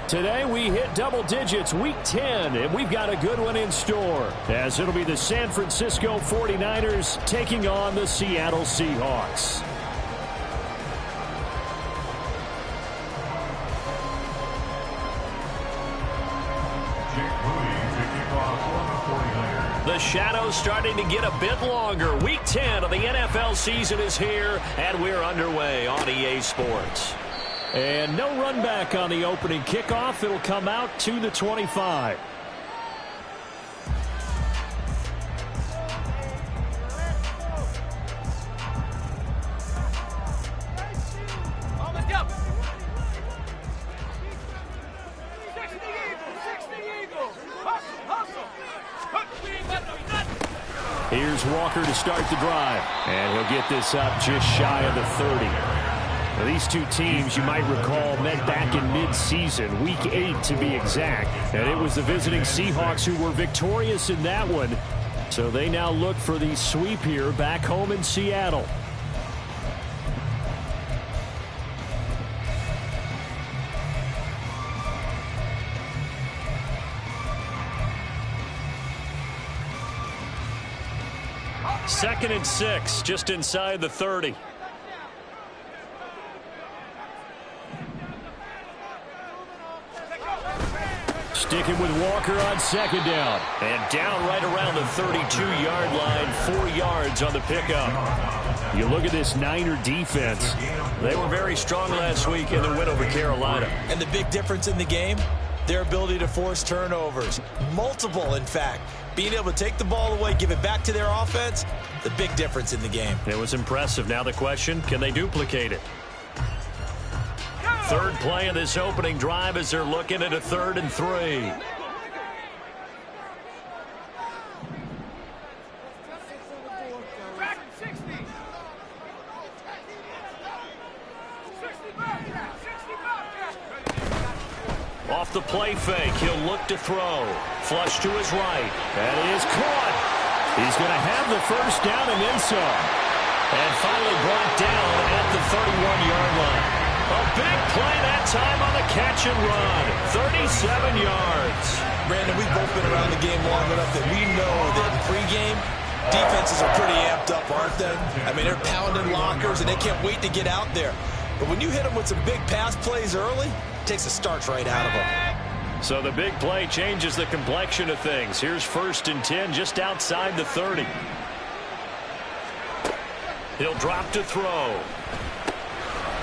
Today we hit double digits, week 10, and we've got a good one in store, as it'll be the San Francisco 49ers taking on the Seattle Seahawks. The shadow's starting to get a bit longer. Week 10 of the NFL season is here, and we're underway on EA Sports. And no run back on the opening kickoff. It'll come out to the 25. Here's Walker to start the drive. And he'll get this up just shy of the 30. Now, these two teams, you might recall, met back in mid-season, week 8 to be exact. And it was the visiting Seahawks who were victorious in that one. So they now look for the sweep here back home in Seattle. Second and 6, just inside the 30. Sticking with Walker on second down. And down right around the 32-yard line, 4 yards on the pickup. You look at this Niner defense. They were very strong last week in the win over Carolina. And the big difference in the game, their ability to force turnovers. Multiple, in fact. Being able to take the ball away, give it back to their offense, the big difference in the game. It was impressive. Now the question, can they duplicate it? Third play of this opening drive as they're looking at a 3rd and 3. Off the play fake, he'll look to throw. Flush to his right. That is caught. He's going to have the first down and then some. And finally brought down at the 31-yard line. A big play that time on the catch and run. 37 yards. Brandon, we've both been around the game long enough that we know that in pregame, defenses are pretty amped up, aren't they? I mean, they're pounding lockers, and they can't wait to get out there. But when you hit them with some big pass plays early, it takes the starch right out of them. So the big play changes the complexion of things. Here's 1st and 10 just outside the 30. He'll drop to throw.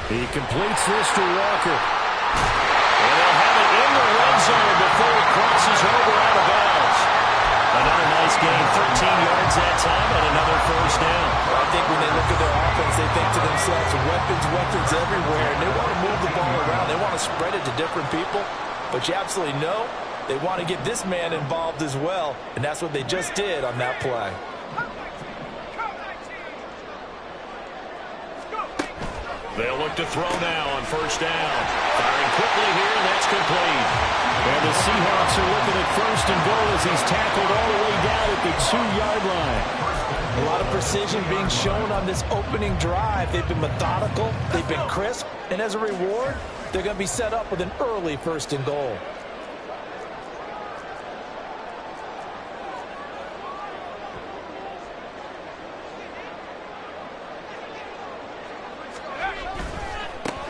He completes this to Walker. And they'll have it in the red zone before it crosses over out of bounds. Another nice gain, 13 yards that time, and another first down. Well, I think when they look at their offense, they think to themselves, weapons everywhere, and they want to move the ball around. They want to spread it to different people. But you absolutely know they want to get this man involved as well, and that's what they just did on that play. They'll look to throw now on first down. Firing quickly here, and that's complete. And the Seahawks are looking at 1st and goal as he's tackled all the way down at the 2-yard line. A lot of precision being shown on this opening drive. They've been methodical, they've been crisp, and as a reward, they're going to be set up with an early 1st and goal.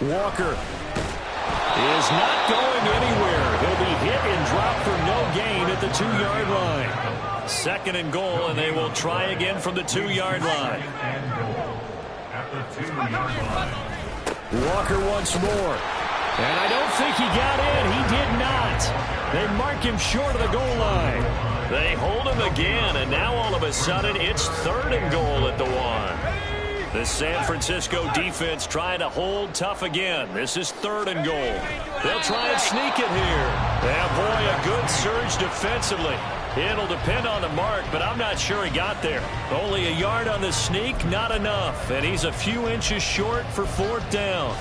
Walker is not going anywhere. He'll be hit and dropped for no gain at the 2-yard line. 2nd and goal, and they will try again from the 2-yard line. Walker once more. And I don't think he got in. He did not. They mark him short of the goal line. They hold him again, and now all of a sudden it's 3rd and goal at the 1. The San Francisco defense trying to hold tough again. This is 3rd and goal. They'll try and sneak it here. Yeah, boy, a good surge defensively. It'll depend on the mark, but I'm not sure he got there. Only a yard on the sneak, not enough. And he's a few inches short for 4th down.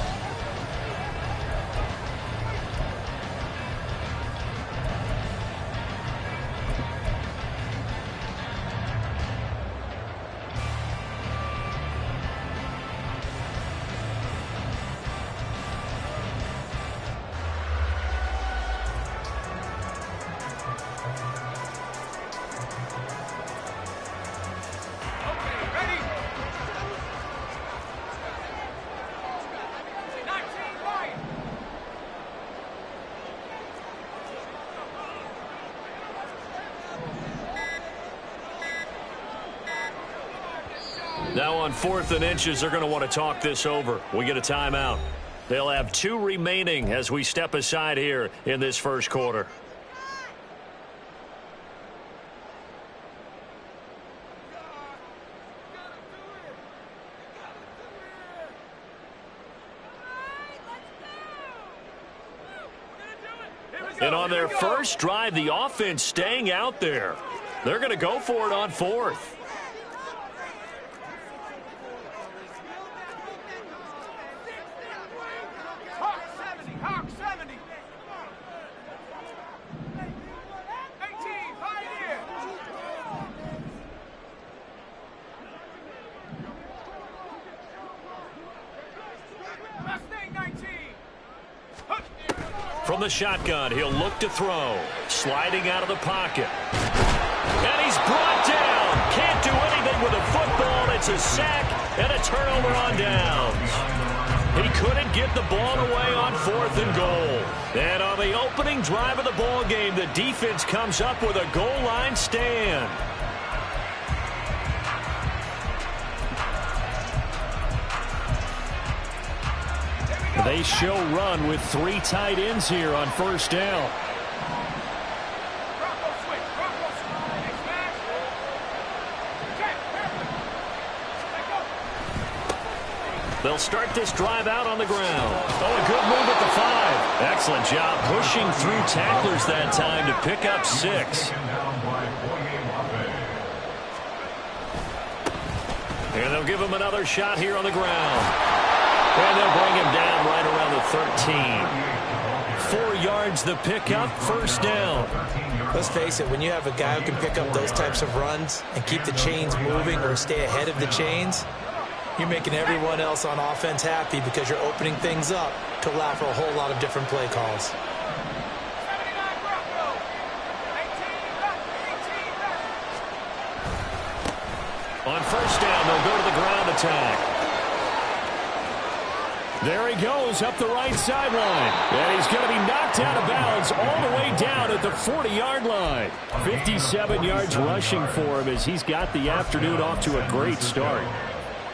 Now on 4th and inches, they're going to want to talk this over. We get a timeout. They'll have 2 remaining as we step aside here in this first quarter. And on their first drive, the offense staying out there. They're going to go for it on 4th. From the shotgun, he'll look to throw. Sliding out of the pocket. And he's brought down. Can't do anything with a football. It's a sack and a turnover on downs. He couldn't get the ball away on 4th and goal. And on the opening drive of the ball game, the defense comes up with a goal line stand. They show run with 3 tight ends here on first down. They'll start this drive out on the ground. Oh, a good move at the 5. Excellent job pushing through tacklers that time to pick up 6. And they'll give him another shot here on the ground. And they'll bring him down right around the 13. 4 yards the pickup, first down. Let's face it, when you have a guy who can pick up those types of runs and keep the chains moving or stay ahead of the chains, you're making everyone else on offense happy because you're opening things up to allow for a whole lot of different play calls. On first down, they'll go to the ground attack. There he goes up the right sideline. And he's going to be knocked out of bounds all the way down at the 40-yard line. 57 yards rushing for him as he's got the afternoon off to a great start.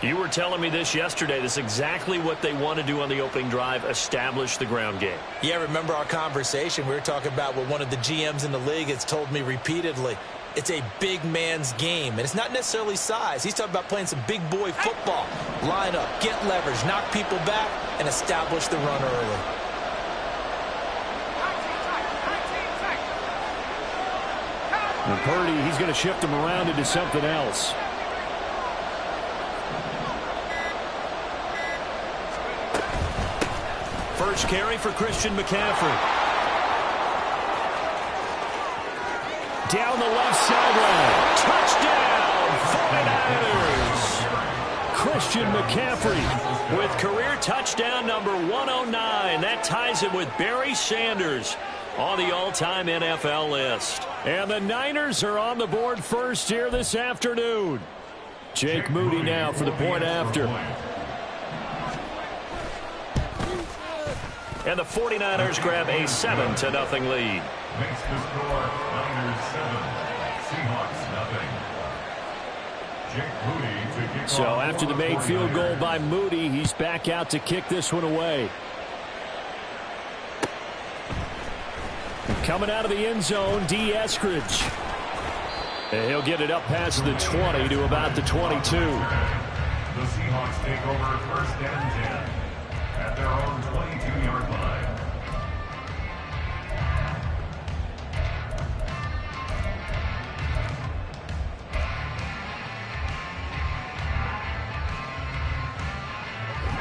You were telling me this yesterday. This is exactly what they want to do on the opening drive, establish the ground game. Yeah, remember our conversation. We were talking about what one of the GMs in the league has told me repeatedly. It's a big man's game, and it's not necessarily size. He's talking about playing some big boy football. Line up, get leverage, knock people back, and establish the run early. And Purdy, he's going to shift him around into something else. First carry for Christian McCaffrey. Down the left sideline. Touchdown, 49ers. Christian McCaffrey with career touchdown number 109. That ties him with Barry Sanders on the all-time NFL list. And the Niners are on the board first here this afternoon. Jake Moody now for the point after. And the 49ers grab a 7-0 lead. Makes the score Niners 7, Seahawks nothing. Jake Moody to kick so after the made field goal by Moody, he's back out to kick this one away. Coming out of the end zone, D. Eskridge. And he'll get it up past the 20 to about the 22. The Seahawks take over first and 10 at their own 22-yard line.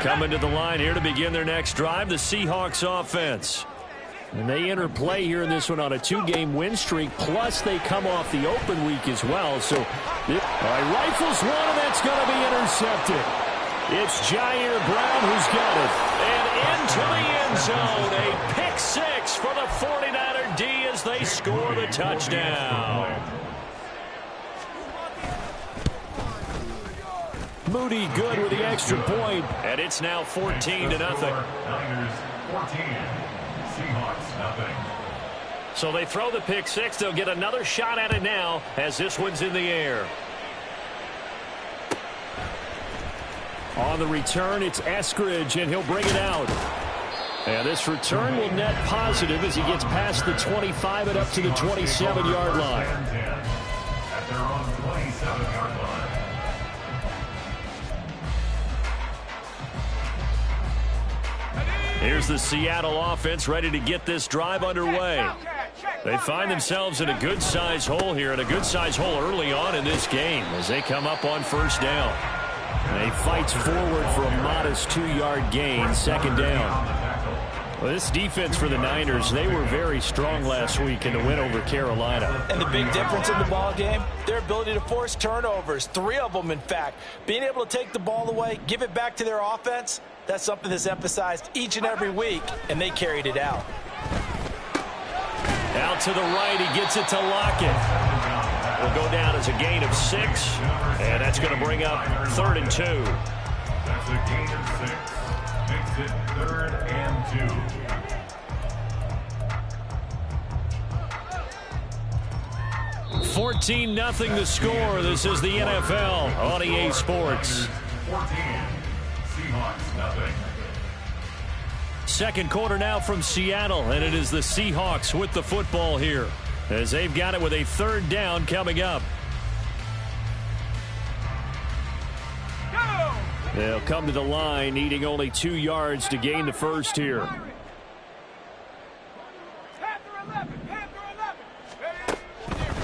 Coming to the line here to begin their next drive, the Seahawks offense. And they enter play here in this one on a 2-game win streak, plus they come off the open week as well. So, rifles one, and that's going to be intercepted. It's Jair Brown who's got it. And into the end zone, a pick 6 for the 49er D as they score the touchdown. Moody good with the extra point, and it's now 14-0. Niners 14, Seahawks nothing. So they throw the pick 6. They'll get another shot at it now as this one's in the air. On the return, it's Eskridge, and he'll bring it out. And this return will net positive as he gets past the 25 and up to the 27-yard line. At their own 27-yard line. Here's the Seattle offense ready to get this drive underway. They find themselves in a good-sized hole here, and a good-sized hole early on in this game as they come up on first down. And he fights forward for a modest 2-yard gain, second down. Well, this defense for the Niners, they were very strong last week in the win over Carolina. And the big difference in the ball game, their ability to force turnovers, 3 of them, in fact. Being able to take the ball away, give it back to their offense, that's something that's emphasized each and every week, and they carried it out. Out to the right, he gets it to Lockett. Will go down as a gain of 6, and that's going to bring up 3rd and 2. That's a gain of 6. Makes it 3rd and 2. 14-0 the score. This is the NFL on EA Sports. 14. Seahawks, nothing. Second quarter now from Seattle, and it is the Seahawks with the football here as they've got it with a 3rd down coming up. They'll come to the line, needing only 2 yards to gain the first here.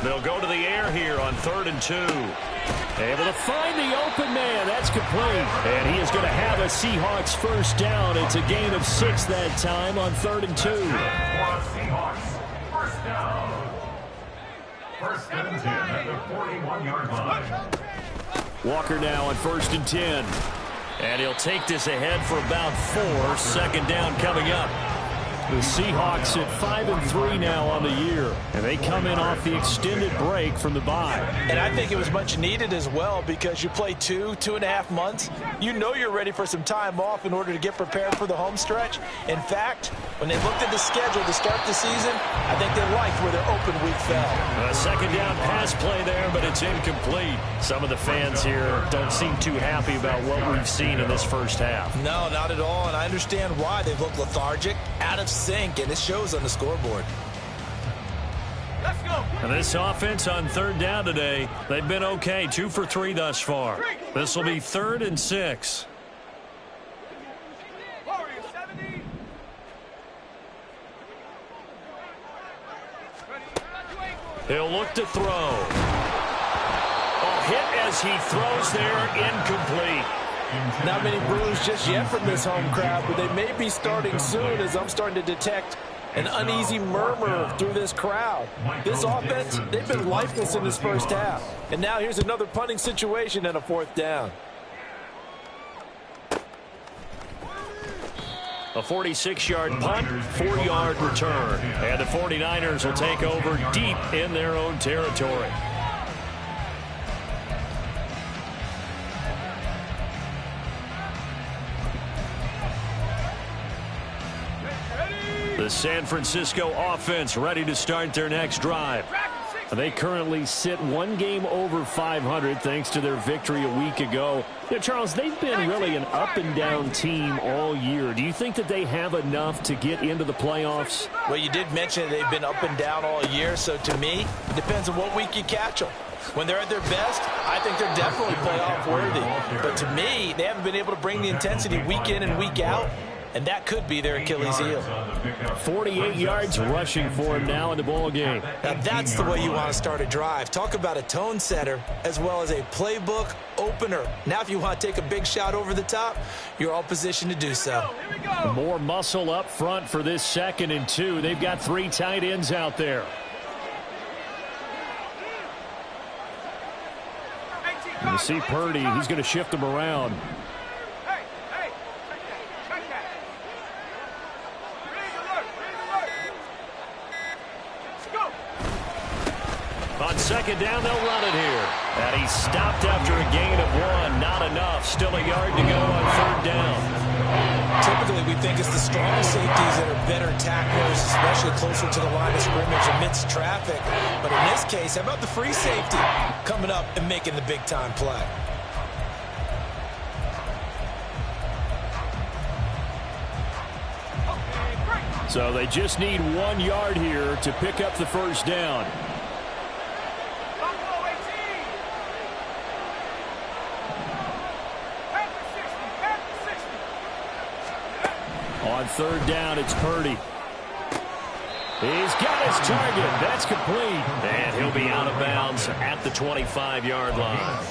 They'll go to the air here on 3rd and 2. Able to find the open man. That's complete. And he is going to have a Seahawks first down. It's a gain of 6 that time on 3rd and 2. Seahawks, first down. 1st and 10 at the 41-yard line. Walker now on 1st and 10. And he'll take this ahead for about 4. Second down coming up. The Seahawks at 5-3 now on the year, and they come in off the extended break from the bye. And I think it was much needed as well because you play 2.5 months. You know you're ready for some time off in order to get prepared for the home stretch. In fact, when they looked at the schedule to start the season, I think they liked where their open week fell. A second down pass play there, but it's incomplete. Some of the fans here don't seem too happy about what we've seen in this first half. No, not at all, and I understand why. They've looked lethargic, out of sync, and it shows on the scoreboard. Let's go. And this offense on 3rd down today, they've been okay, 2 for 3 thus far. This will be 3rd and 6. He'll look to throw. A hit as he throws there, incomplete. Not many boos just yet from this home crowd, but they may be starting soon as I'm starting to detect an uneasy murmur through this crowd. This offense, they've been lifeless in this first half. And now here's another punting situation and a 4th down. A 46-yard punt, 4-yard return. And the 49ers will take over deep in their own territory. The San Francisco offense ready to start their next drive. They currently sit 1 game over 500 thanks to their victory a week ago. You know, Charles, they've been really an up-and-down team all year. Do you think that they have enough to get into the playoffs? Well, you did mention they've been up and down all year, so to me, it depends on what week you catch them. When they're at their best, I think they're definitely playoff worthy. But to me, they haven't been able to bring the intensity week in and week out. And that could be their Achilles heel. 48 yards rushing for him now in the ball game. Now that's the way you want to start a drive. Talk about a tone setter as well as a playbook opener. Now if you want to take a big shot over the top, you're all positioned to do so. More muscle up front for this 2nd and 2. They've got 3 tight ends out there. You see Purdy, he's going to shift them around. On 2nd down, they'll run it here. And he stopped after a gain of 1. Not enough. Still a yard to go on 3rd down. Typically, we think it's the strong safeties that are better tacklers, especially closer to the line of scrimmage amidst traffic. But in this case, how about the free safety coming up and making the big-time play? So they just need 1 yard here to pick up the first down. On third down, it's Purdy. He's got his target. That's complete. And he'll be out of bounds at the 25-yard line.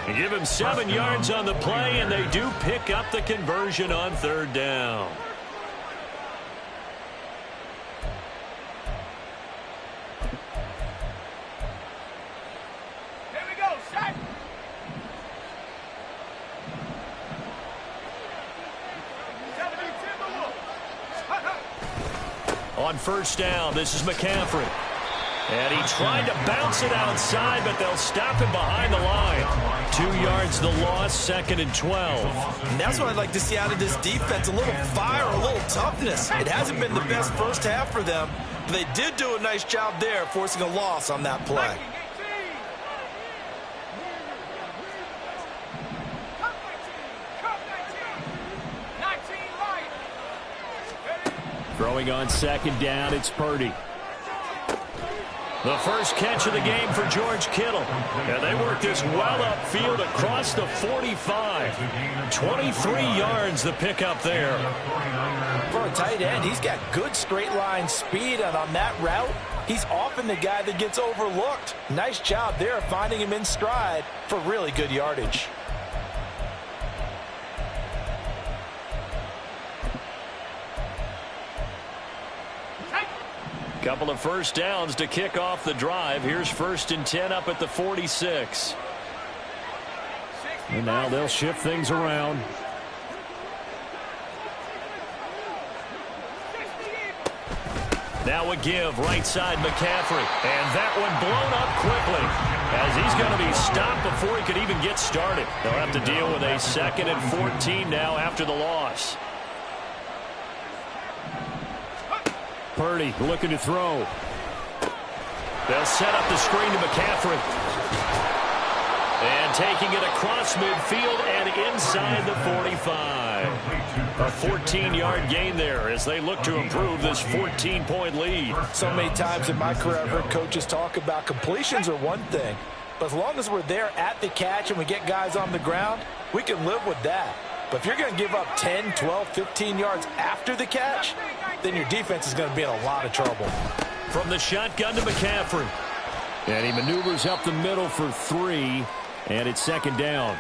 They give him 7 yards on the play, and they do pick up the conversion on third down. On first down, this is McCaffrey. And he tried to bounce it outside, but they'll stop him behind the line. 2 yards the loss, 2nd and 12. And that's what I'd like to see out of this defense, a little fire, a little toughness. It hasn't been the best first half for them, but they did do a nice job there, forcing a loss on that play. Throwing on second down, it's Purdy. The first catch of the game for George Kittle. And they work this well upfield across the 45. 23 yards the pickup there. For a tight end, he's got good straight line speed, and on that route, he's often the guy that gets overlooked. Nice job there finding him in stride for really good yardage. Couple of first downs to kick off the drive. Here's 1st and 10 up at the 46. And now they'll shift things around. Now a give right side McCaffrey. And that one blown up quickly as he's going to be stopped before he could even get started. They'll have to deal with a 2nd and 14 now after the loss. Purdy looking to throw. They'll set up the screen to McCaffrey. And taking it across midfield and inside the 45. A 14-yard gain there as they look to improve this 14-point lead. So many times in my career I've heard coaches talk about completions are one thing, but as long as we're there at the catch and we get guys on the ground, we can live with that. But if you're going to give up 10, 12, 15 yards after the catch, then your defense is going to be in a lot of trouble. From the shotgun to McCaffrey. And he maneuvers up the middle for 3, and it's 2nd down.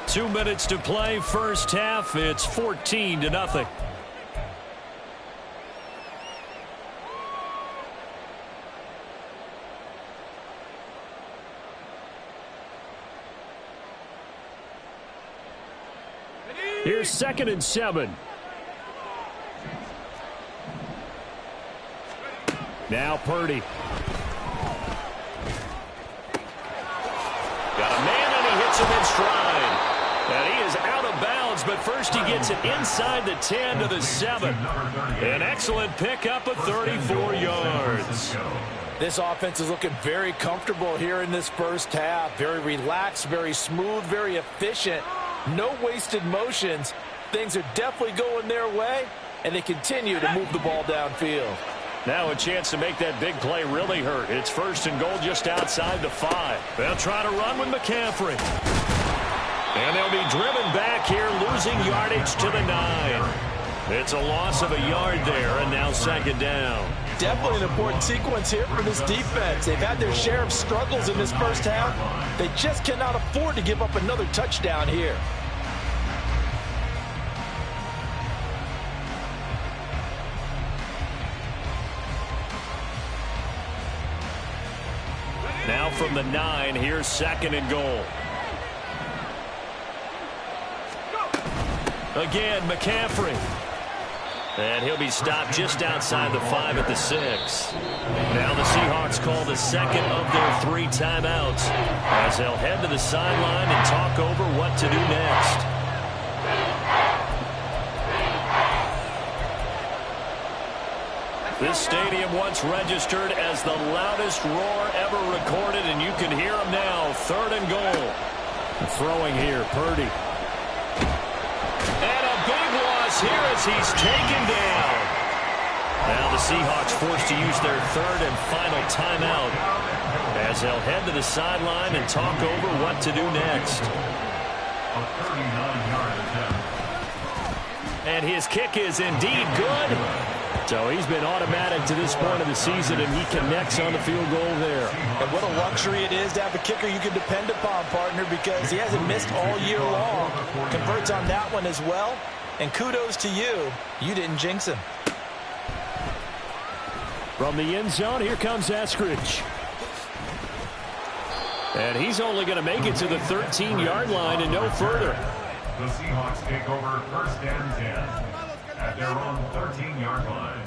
2 minutes to play, first half. It's 14-0. Here's 2nd and 7. Now Purdy. Got a man, and he hits him in stride. And he is out of bounds, but first he gets it inside the 10 to the 7. An excellent pickup of 34 yards. This offense is looking very comfortable here in this first half. Very relaxed, very smooth, very efficient. No wasted motions. Things are definitely going their way, and they continue to move the ball downfield. Now a chance to make that big play really hurt. It's 1st and goal just outside the 5. They'll try to run with McCaffrey. And they'll be driven back here, losing yardage to the 9. It's a loss of a yard there, and now 2nd down. Definitely an important sequence here for this defense. They've had their share of struggles in this first half. They just cannot afford to give up another touchdown here. Now from the 9, here's 2nd and goal. Again, McCaffrey. And he'll be stopped just outside the 5 at the 6. Now the Seahawks call the 2nd of their 3 timeouts as they'll head to the sideline and talk over what to do next. This stadium once registered as the loudest roar ever recorded, and you can hear him now. 3rd and goal. Throwing here, Purdy. And a big loss here as he's taken down. Now the Seahawks forced to use their third and final timeout as they'll head to the sideline and talk over what to do next. A 39-yard attempt. And his kick is indeed good. So he's been automatic to this point of the season, and he connects on the field goal there. And what a luxury it is to have a kicker you can depend upon, partner, because he hasn't missed all year long. Converts on that one as well. And kudos to you. You didn't jinx him. From the end zone, here comes Eskridge. And he's only going to make it to the 13-yard line and no further. The Seahawks take over first and 10 at their own 13-yard line.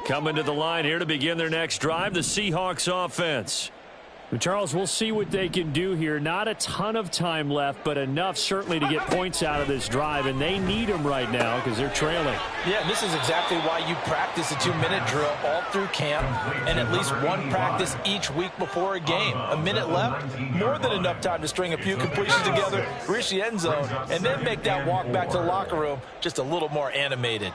Coming to the line here to begin their next drive, the Seahawks offense. Charles, we'll see what they can do here. Not a ton of time left, but enough certainly to get points out of this drive, and they need them right now because they're trailing. Yeah, this is exactly why you practice a 2-minute drill all through camp and at least one practice each week before a game. A minute left, more than enough time to string a few completions together, reach the end zone, and then make that walk back to the locker room just a little more animated.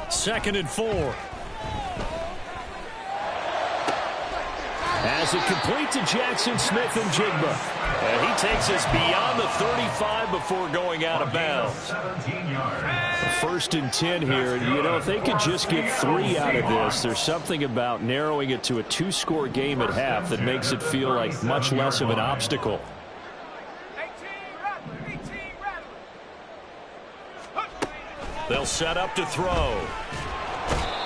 2nd and 4. As it complete to Jackson Smith and Jigba. And he takes us beyond the 35 before going out of bounds. 17 yards. 1st and 10 here. And, you know, if they could just get 3 out of this, there's something about narrowing it to a 2-score game at half that makes it feel like much less of an obstacle. They'll set up to throw.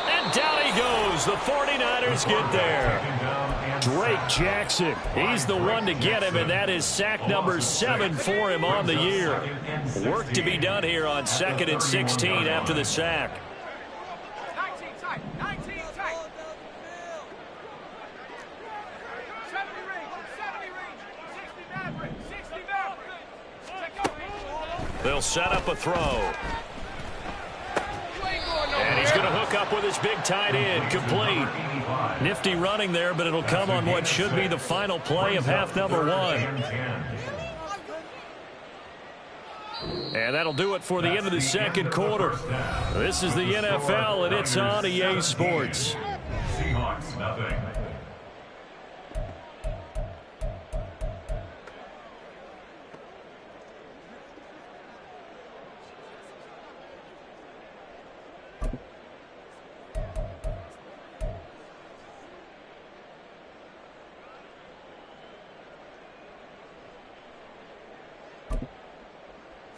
And down he goes. The 49ers get there. Drake Jackson. He's the one to get him, and that is sack number 7 for him on the year. Work to be done here on 2nd and 16 after the sack. 19 tight. 19 tight. 70 range. 60 Maverick. 60 Maverick. They'll set up a throw. And he's going to hook up with his big tight end, complete. Nifty running there, but it'll come on what should be the final play of half number 1. And that'll do it for the end of the 2nd quarter. This is the NFL, and it's on EA Sports. Seahawks, nothing.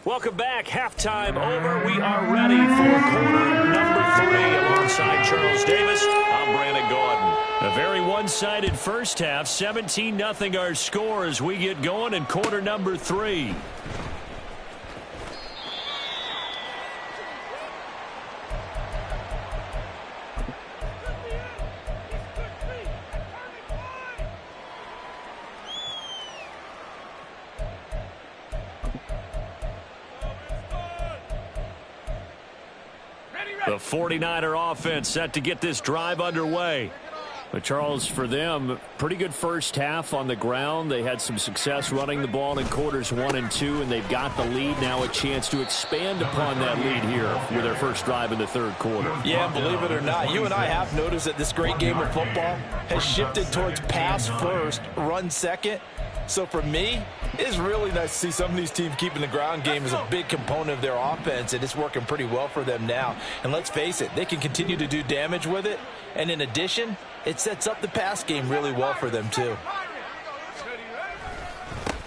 Welcome back. Halftime over. We are ready for quarter number 3 alongside Charles Davis. I'm Brandon Gaudin. A very one-sided first half. 17-0 our score as we get going in quarter number 3. The 49er offense set to get this drive underway. But Charles, for them, pretty good first half on the ground. They had some success running the ball in quarters 1 and 2, and they've got the lead. Now a chance to expand upon that lead here with their first drive in the 3rd quarter. Yeah, believe it or not, you and I have noticed that this great game of football has shifted towards pass first, run second. So for me, it's really nice to see some of these teams keeping the ground game as a big component of their offense, and it's working pretty well for them now. And let's face it, they can continue to do damage with it. And in addition, it sets up the pass game really well for them too.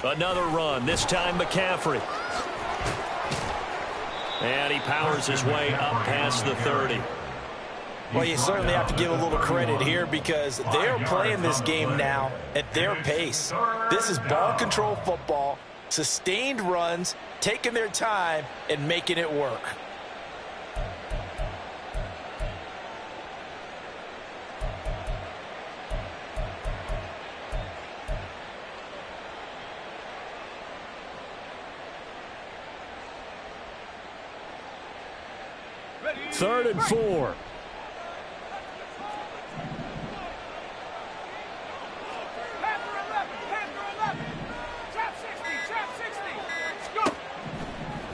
Another run, this time McCaffrey. And he powers his way up past the 30. Well, you certainly have to give a little credit here because they're playing this game now at their pace. This is ball control football, sustained runs, taking their time, and making it work. Third and 4.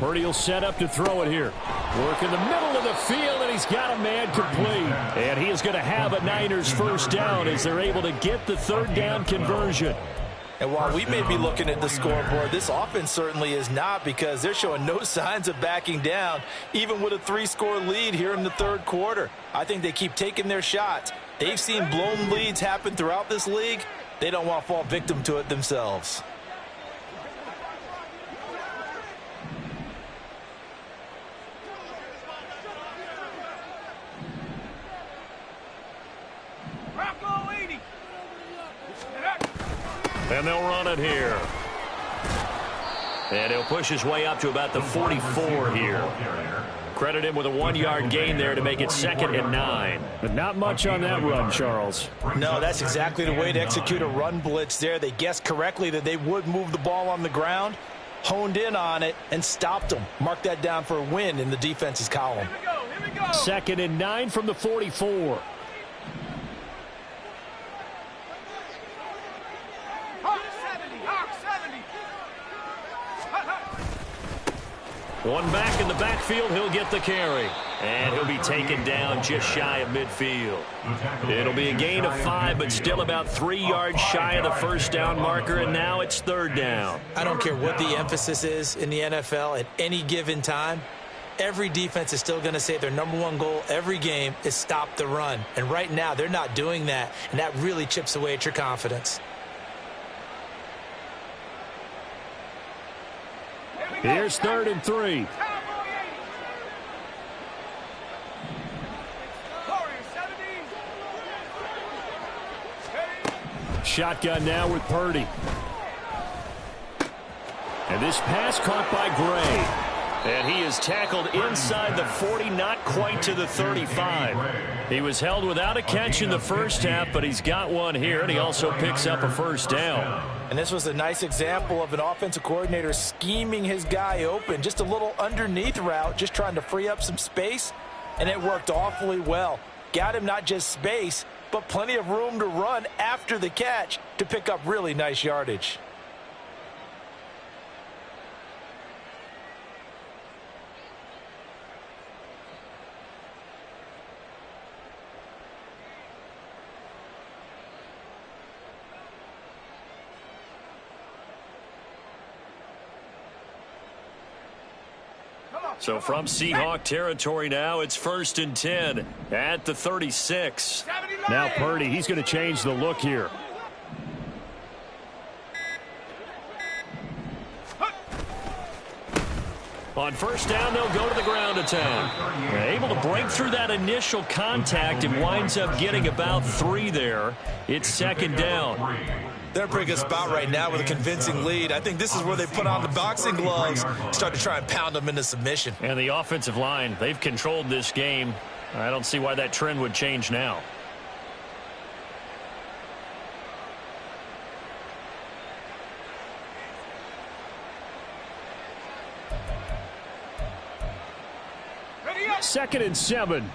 Purdy will set up to throw it here. Work in the middle of the field, and he's got a man complete. And he is going to have a Niners first down as they're able to get the third down conversion. And while we may be looking at the scoreboard, this offense certainly is not, because they're showing no signs of backing down, even with a 3-score lead here in the third quarter. I think they keep taking their shots. They've seen blown leads happen throughout this league. They don't want to fall victim to it themselves. And they'll run it here. And he'll push his way up to about the 44 here. Credit him with a 1-yard gain there to make it 2nd and 9. But not much on that run, Charles. No, that's exactly the way to execute a run blitz there. They guessed correctly that they would move the ball on the ground, honed in on it, and stopped them. Mark that down for a win in the defense's column. Here we go. 2nd and 9 from the 44. One back in the backfield, he'll get the carry. And he'll be taken down just shy of midfield. It'll be a gain of 5, but still about 3 yards shy of the first down marker, and now it's 3rd down. I don't care what the emphasis is in the NFL at any given time. Every defense is still going to say their #1 goal every game is stop the run. And right now, they're not doing that, and that really chips away at your confidence. Here's 3rd and 3. Shotgun now with Purdy. And this pass caught by Gray. And he is tackled inside the 40, not quite to the 35. He was held without a catch in the first half, but he's got one here, and he also picks up a first down. And this was a nice example of an offensive coordinator scheming his guy open. Just a little underneath route, just trying to free up some space, and it worked awfully well. Got him not just space, but plenty of room to run after the catch to pick up really nice yardage. So from Seahawk territory now, it's 1st and 10 at the 36. Now Purdy, he's going to change the look here. On first down, they'll go to the ground attack. They're able to break through that initial contact and winds up getting about 3 there. It's 2nd down. They're in a pretty good spot right now with a convincing lead. I think this is where they put on the boxing gloves, start to try and pound them into submission. And the offensive line, they've controlled this game. I don't see why that trend would change now. Second and 7.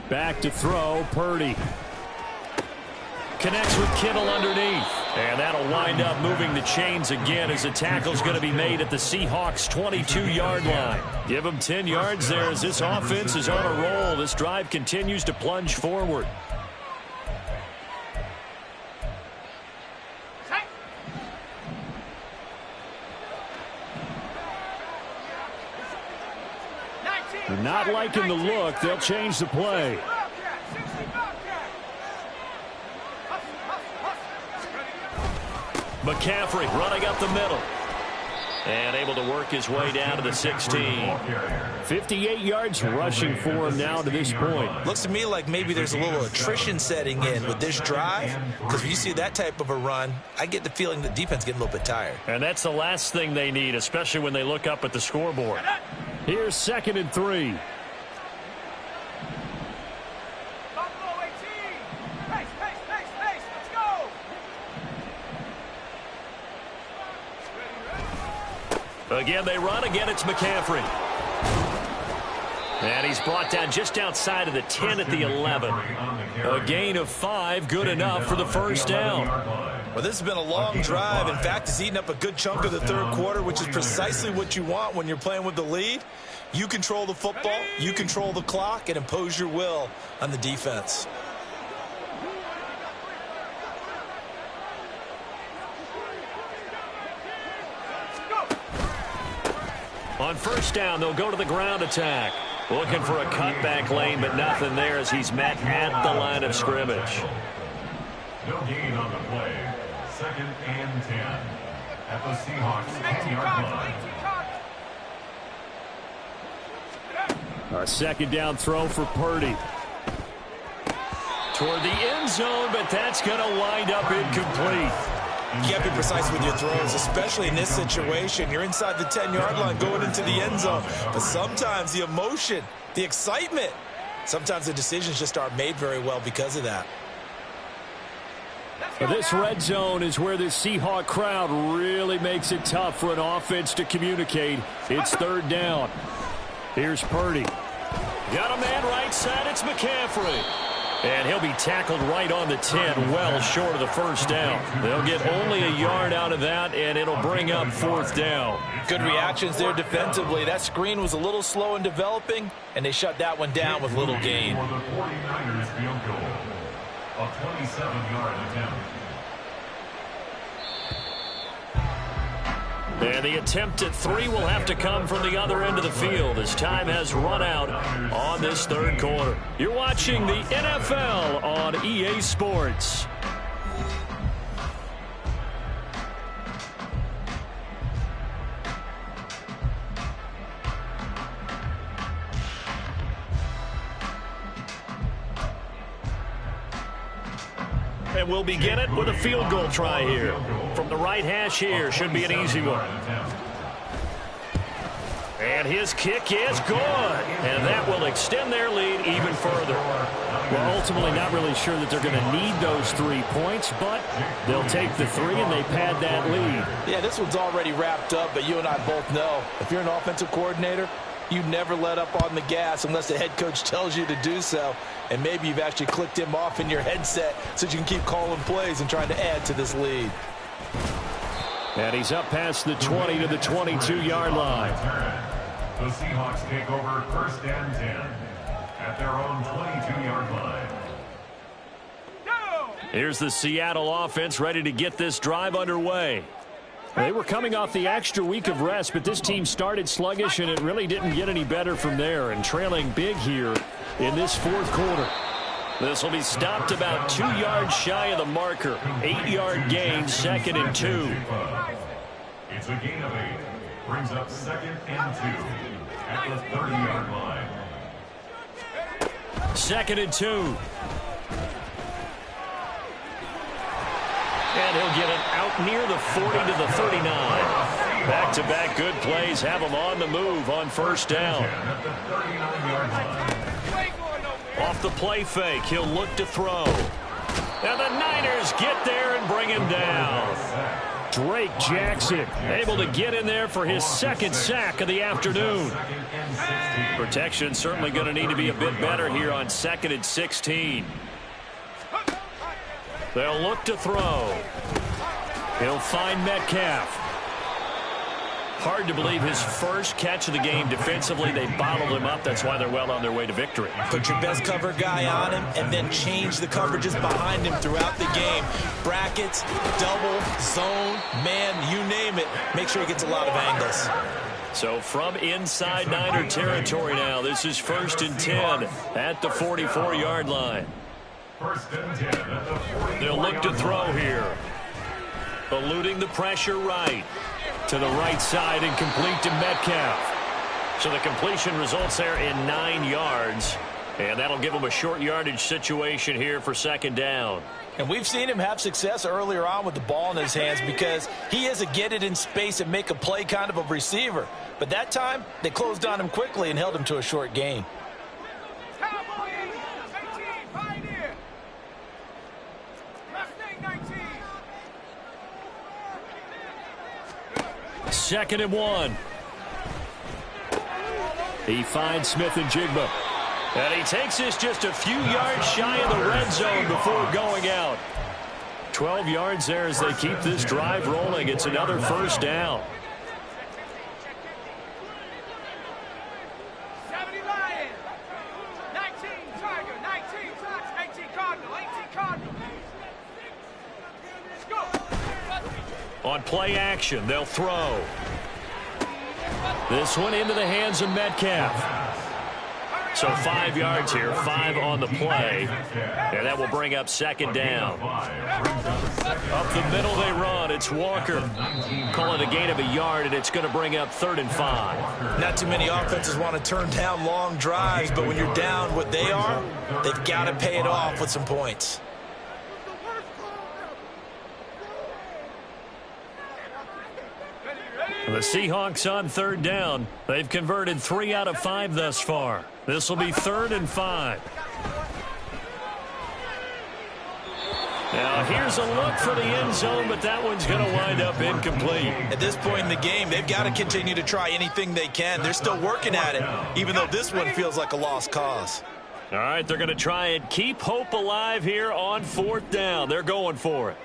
Back to throw, Purdy. Connects with Kittle underneath. And that'll wind up moving the chains again as the tackle's going to be made at the Seahawks' 22-yard line. Give them 10 yards there as this offense is on a roll. This drive continues to plunge forward. They're not liking the look. They'll change the play. McCaffrey running up the middle. And able to work his way down to the 16. 58 yards rushing for him now to this point. Looks to me like maybe there's a little attrition setting in with this drive, because when you see that type of a run, I get the feeling the defense getting a little bit tired. And that's the last thing they need, especially when they look up at the scoreboard. Here's 2nd and 3. Again, they run. Again, it's McCaffrey. And he's brought down just outside of the 10 at the 11. A gain of 5, good enough for the first down. Well, this has been a long drive. In fact, it's eaten up a good chunk of the third quarter, which is precisely what you want when you're playing with the lead. You control the football, you control the clock, and impose your will on the defense. On first down, they'll go to the ground attack. Looking for a cutback lane, but nothing there as he's met at the line of scrimmage. No gain on the play. 2nd and 10 at the Seahawks 10-yard line. A second down throw for Purdy. Toward the end zone, but that's going to wind up incomplete. You got to be precise with your throws, especially in this situation. You're inside the 10-yard line going into the end zone. But sometimes the emotion, the excitement, sometimes the decisions just aren't made very well because of that. This red zone is where the Seahawk crowd really makes it tough for an offense to communicate. It's third down. Here's Purdy. Got a man right side. It's McCaffrey. And he'll be tackled right on the 10, well short of the first down. They'll get only a yard out of that, and it'll bring up fourth down. Good reactions there defensively. That screen was a little slow in developing, and they shut that one down with little gain. For the 49ers field goal. A 27-yard attempt. And the attempt at 3 will have to come from the other end of the field as time has run out on this third quarter. You're watching the NFL on EA Sports. And we'll begin it with a field goal try here. From the right hash here, should be an easy one. And his kick is good. And that will extend their lead even further. Well, ultimately not really sure that they're going to need those 3 points, but they'll take the 3 and they pad that lead. Yeah, this one's already wrapped up, but you and I both know if you're an offensive coordinator, you never let up on the gas unless the head coach tells you to do so. And maybe you've actually clicked him off in your headset so you can keep calling plays and trying to add to this lead. And he's up past the 20 to the 22-yard line. The Seahawks take over 1st and 10 at their own 22-yard line. Here's the Seattle offense ready to get this drive underway. They were coming off the extra week of rest, but this team started sluggish, and it really didn't get any better from there, and trailing big here in this fourth quarter. This will be stopped about 2 yards shy of the marker. 8-yard gain, 2nd and 2. It's a gain of 8. Brings up 2nd and 2 at the 30-yard line. 2nd and 2. And he'll get it out near the 40 to the 39. Back-to-back good plays have him on the move on first down. Off the play fake, he'll look to throw. And the Niners get there and bring him down. Drake Jackson able to get in there for his 2nd sack of the afternoon. Protection certainly going to need to be a bit better here on 2nd and 16. They'll look to throw. He'll find Metcalf. Hard to believe his first catch of the game defensively. They bottled him up. That's why they're well on their way to victory. Put your best cover guy on him and then change the coverages behind him throughout the game. Brackets, double, zone, man, you name it. Make sure he gets a lot of angles. So from inside Niner territory now, this is 1st and 10 at the 44-yard line. 1st and 10 at the 44-yard line. They'll look to throw here. Eluding the pressure right. To the right side and complete to Metcalf. So the completion results there in 9 yards. And that'll give him a short yardage situation here for 2nd down. And we've seen him have success earlier on with the ball in his hands because he is a get it in space and make a play kind of a receiver. But that time, they closed on him quickly and held him to a short gain. 2nd and 1. He finds Smith and Jigba. And he takes this just a few yards shy of the red zone before going out. 12 yards there as they keep this drive rolling. It's another first down. 70 Lions. 19 Tiger. 19 Fox. 18 Cardinal. 18 Cardinal. Let's go. On play action, they'll throw. This one into the hands of Metcalf. So 5 yards here, 5 on the play, and that will bring up second down. Up the middle they run. It's Walker. Call it a gain of a yard, and it's going to bring up 3rd and 5. Not too many offenses want to turn down long drives, but when you're down what they are, they've got to pay it off with some points. The Seahawks on 3rd down. They've converted 3 out of 5 thus far. This will be 3rd and 5. Now here's a look for the end zone, but that one's going to wind up incomplete. At this point in the game, they've got to continue to try anything they can. They're still working at it, even though this one feels like a lost cause. All right, they're going to try and keep hope alive here on 4th down. They're going for it.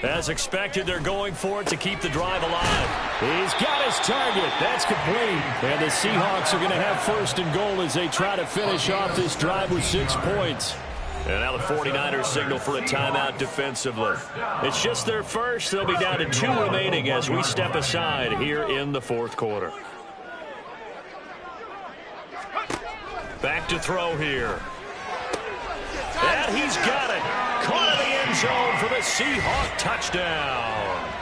As expected, they're going for it to keep the drive alive. He's got his target. That's complete. And the Seahawks are going to have 1st and goal as they try to finish off this drive with 6 points. And now the 49ers signal for a timeout defensively. It's just their first. They'll be down to 2 remaining as we step aside here in the 4th quarter. Back to throw here. And he's got it. Caught in the end zone for the Seahawk touchdown.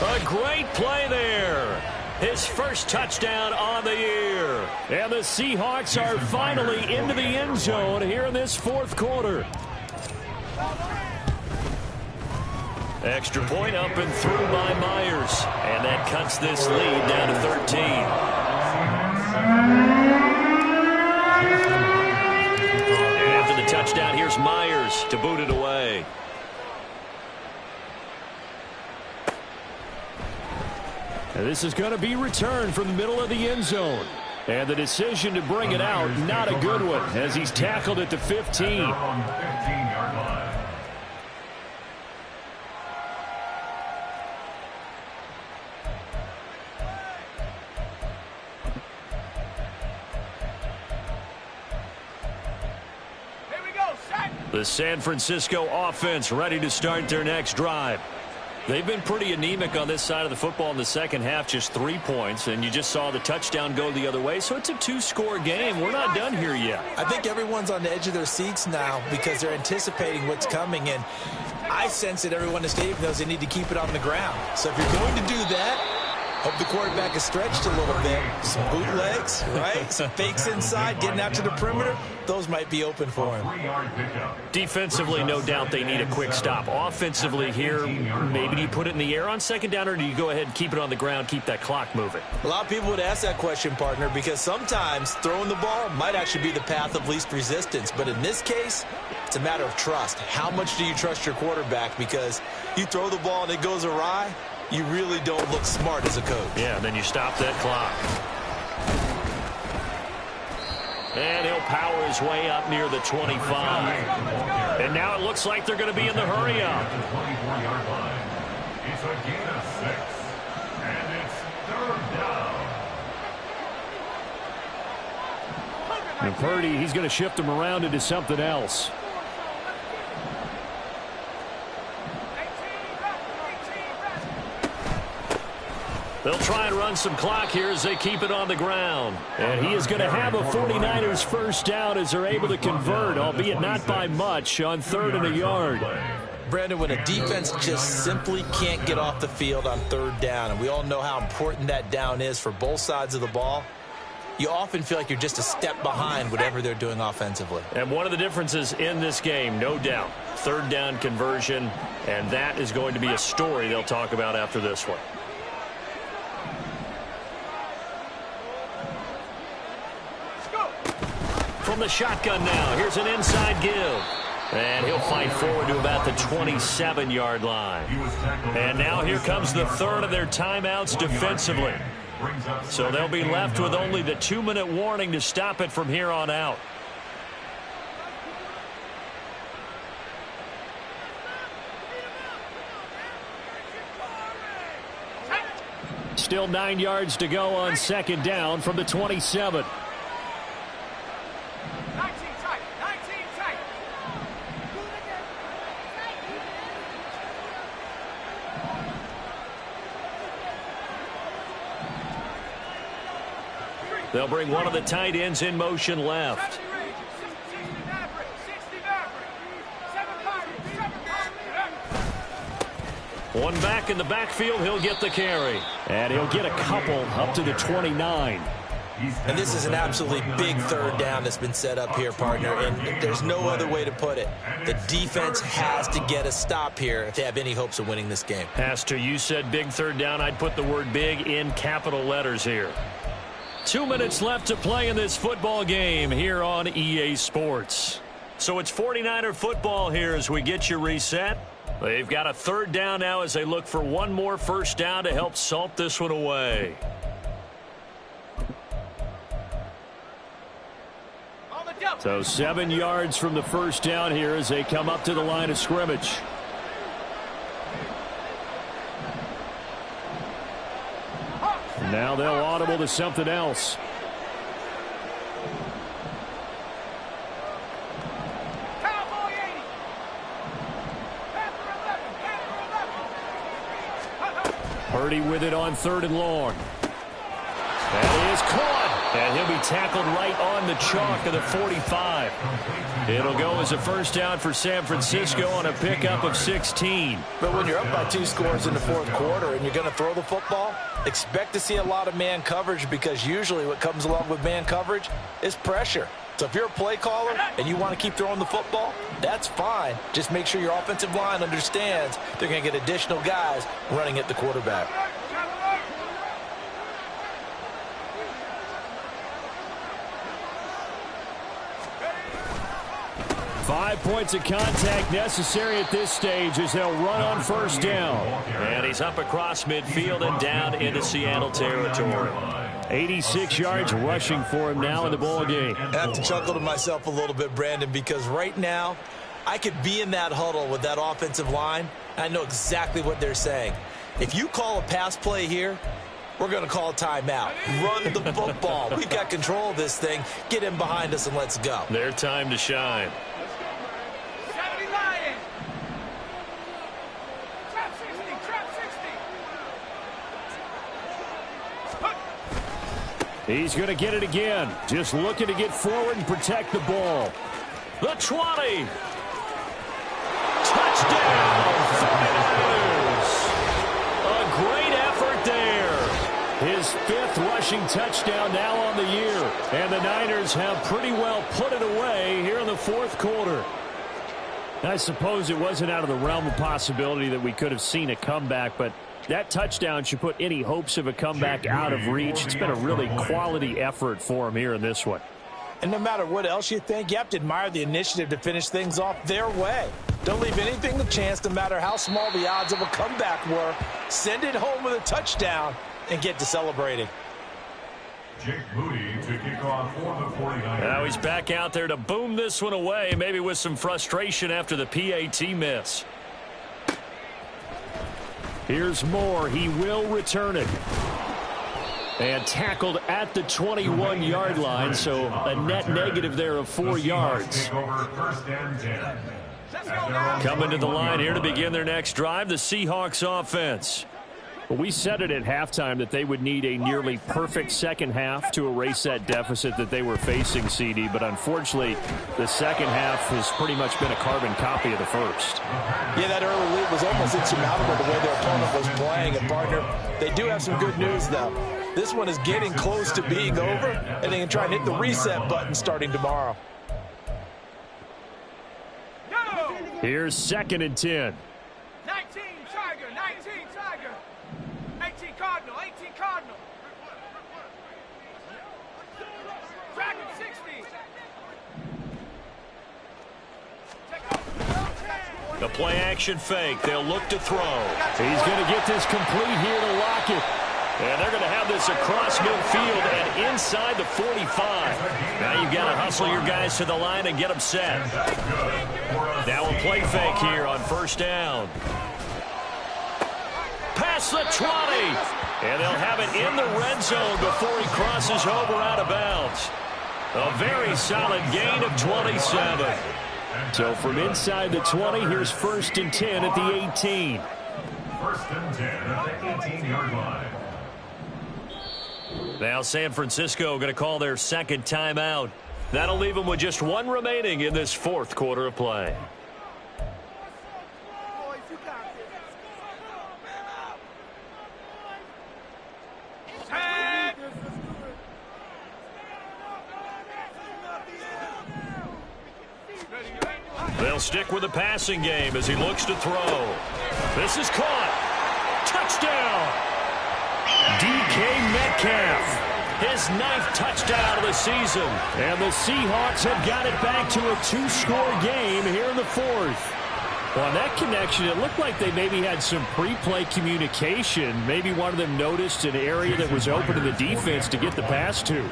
A great play there. His first touchdown on the year. And the Seahawks are finally into the end zone here in this 4th quarter. Extra point up and through by Myers. And that cuts this lead down to 13. Touchdown. Here's Myers to boot it away. And this is going to be returned from the middle of the end zone. And the decision to bring it out, not a good one, as he's tackled at the 15. On the 15-yard line. The San Francisco offense ready to start their next drive. They've been pretty anemic on this side of the football in the second half, just 3 points, and you just saw the touchdown go the other way, so it's a 2-score game. We're not done here yet. I think everyone's on the edge of their seats now because they're anticipating what's coming, and I sense that everyone in the stadium knows they need to keep it on the ground. So if you're going to do that, hope the quarterback is stretched a little bit. Some bootlegs, right? Some fakes inside, getting out to the perimeter. Those might be open for him. Defensively, no doubt they need a quick stop. Offensively here, maybe do you put it in the air on 2nd down, or do you go ahead and keep it on the ground, keep that clock moving? A lot of people would ask that question, partner, because sometimes throwing the ball might actually be the path of least resistance. But in this case, it's a matter of trust. How much do you trust your quarterback? Because you throw the ball and it goes awry, you really don't look smart as a coach. Yeah, and then you stop that clock. And he'll power his way up near the 25. And now it looks like they're going to be in the hurry-up. The 24-yard line. It's a gain of 6. And it's 3rd down. And Purdy, he's going to shift them around into something else. They'll try and run some clock here as they keep it on the ground. And he is going to have a 49ers first down as they're able to convert, albeit not by much, on 3rd and a yard. Brandon, when a defense just simply can't get off the field on 3rd down, and we all know how important that down is for both sides of the ball, you often feel like you're just a step behind whatever they're doing offensively. And one of the differences in this game, no doubt, 3rd down conversion, and that is going to be a story they'll talk about after this one. From the shotgun now, here's an inside give. And he'll fight forward to about the 27-yard line. And now here comes the 3rd of their timeouts defensively. So they'll be left with only the 2-minute warning to stop it from here on out. Still 9 yards to go on second down from the 27. 19 tight. 19 tight. They'll bring one of the tight ends in motion left. 60 Maverick. 60 Maverick. 7 Pirates. 7 Pirates. One back in the backfield. He'll get the carry. And he'll get a couple up to the 29. And this is an absolutely big third down that's been set up here, partner, and there's no other way to put it. The defense has to get a stop here if they have any hopes of winning this game. Pastor, you said big third down. I'd put the word big in capital letters here. 2 minutes left to play in this football game here on EA Sports. So it's 49er football here as we get you reset. They've got a third down now as they look for one more first down to help salt this one away. So 7 yards from the first down here as they come up to the line of scrimmage. Now they'll audible to something else. Cowboy 80. Panther 11. Purdy with it on 3rd and long. That is caught. And he'll be tackled right on the chalk of the 45. It'll go as a first down for San Francisco on a pickup of 16. But when you're up by 2 scores in the fourth quarter and you're going to throw the football, expect to see a lot of man coverage, because usually what comes along with man coverage is pressure. So if you're a play caller and you want to keep throwing the football, that's fine. Just make sure your offensive line understands they're going to get additional guys running at the quarterback. 5 points of contact necessary at this stage as they'll run on first down. And he's up across midfield and down into Seattle territory. 86 yards rushing for him now in the ball game. I have to chuckle to myself a little bit, Brandon, because right now I could be in that huddle with that offensive line. I know exactly what they're saying. If you call a pass play here, we're going to call a timeout. Run the football. We've got control of this thing. Get in behind us and let's go. Their time to shine. 70 Lions. Trap 60. Trap 60. He's going to get it again. Just looking to get forward and protect the ball. The 20. Touchdown, 49ers. A great effort there. His 5th rushing touchdown now on the year. And the Niners have pretty well put it away here in the fourth quarter. I suppose it wasn't out of the realm of possibility that we could have seen a comeback, but that touchdown should put any hopes of a comeback out of reach. It's been a really quality effort for him here in this one. And no matter what else you think, you have to admire the initiative to finish things off their way. Don't leave anything to chance, no matter how small the odds of a comeback were. Send it home with a touchdown and get to celebrating. Jake Moody to kick off for the 49ers. Now he's back out there to boom this one away, maybe with some frustration after the PAT miss. Here's Moore. He will return it. And tackled at the 21-yard line, so a net negative there of 4 yards. Coming to the line here to begin their next drive, the Seahawks offense. Well, we said it at halftime that they would need a nearly perfect second half to erase that deficit that they were facing, CD. But unfortunately, the second half has pretty much been a carbon copy of the first. Yeah, that early lead was almost insurmountable the way their opponent was playing. And, partner, they do have some good news, though. This one is getting close to being over, and they can try and hit the reset button starting tomorrow. Here's 2nd and 10. 19 Tiger. 19 Tiger. 18 Cardinal. 18 Cardinal. Dragon 60. The play action fake. They'll look to throw. He's going to get this complete here to Lockett. And they're going to have this across midfield and inside the 45. Now you've got to hustle your guys to the line and get them set. Now a play fake here on first down. Past the 20. And they'll have it in the red zone before he crosses over out of bounds. A very solid gain of 27. So from inside the 20, here's 1st and 10 at the 18. 1st and 10 at the 18-yard line. Now San Francisco going to call their 2nd timeout. That'll leave them with just 1 remaining in this 4th quarter of play. They'll stick with the passing game as he looks to throw. This is caught. Touchdown! DK Metcalf. His 9th touchdown of the season. And the Seahawks have got it back to a 2-score game here in the 4th. Well, on that connection, it looked like they maybe had some pre-play communication. Maybe one of them noticed an area that was open to the defense to get the pass to.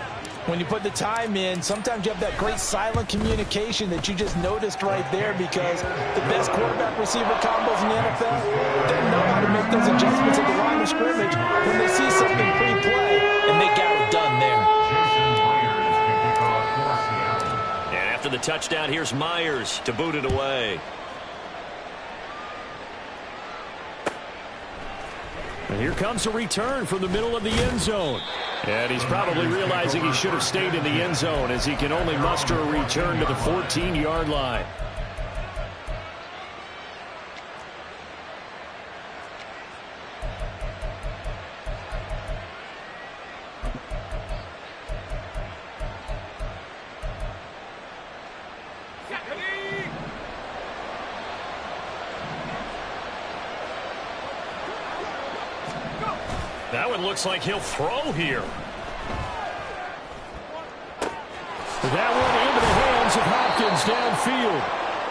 When you put the time in, sometimes you have that great silent communication that you just noticed right there, because the best quarterback-receiver combos in the NFL, they know how to make those adjustments at the line of scrimmage when they see something pre-play, and they got it done there. And after the touchdown, here's Myers to boot it away. And here comes a return from the middle of the end zone. And he's probably realizing he should have stayed in the end zone, as he can only muster a return to the 14-yard line. That one looks like he'll throw here. That one into the hands of Hopkins downfield.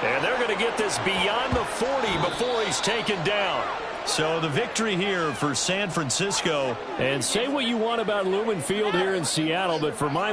And they're going to get this beyond the 40 before he's taken down. So the victory here for San Francisco. And say what you want about Lumen Field here in Seattle, but for my money,